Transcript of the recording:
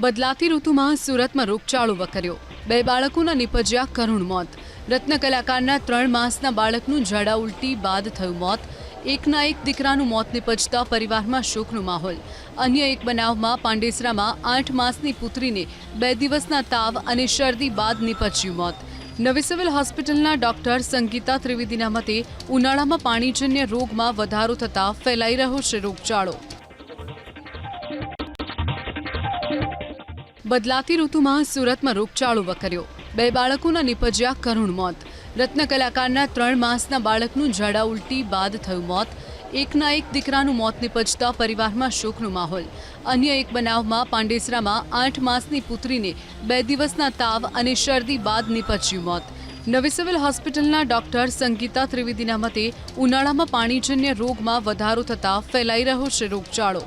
બદલાતી ઋતુમાં સુરતમાં રોગચાળો વકર્યો। 2 બાળકોના નિપજ્યા કરુણ મોત। રત્ન કલાકારના 3 માસના બાળકનું ઝાડા ઉલટી બાદ થયું મોત। એકના એક દીકરાનું મોત નિપજતા પરિવારમાં શોકનો માહોલ। અન્ય એક બનાવમાં પાંડેસરામાં 8 માસની પુત્રીને 2 દિવસના તાવ અને શરદી બાદ નિપજ્યું મોત। નવી સિવિલ હોસ્પિટલના ડોક્ટર સંગીતા ત્રિવેદીના મતે ઉનાળામાં પાણીજન્ય રોગમાં વધારો થતાં ફેલાઈ રહ્યો છે રોગચાળો। બદલાતી ઋતુમાં સુરતમાં રોગચાળો વકર્યો। 2 બાળકોના નિપજ્યા કરુણ મોત। રત્ન કલાકારના 3 માસના બાળકનું ઝાડા ઉલટી બાદ થયું મોત। એકના એક દીકરાનું મોત નિપજતા પરિવારમાં શોકનો માહોલ। અન્ય એક બનાવમાં પાંડેસરામાં 8 માસની પુત્રીને 2 દિવસના તાવ અને શરદી બાદ નિપજ્યું મોત। નવી સિવિલ હોસ્પિટલના ડોક્ટર સંગીતા ત્રિવેદીના મતે ઉનાળામાં પાણીજન્ય રોગમાં વધારો થતાં ફેલાઈ રહ્યો છે રોગચાળો।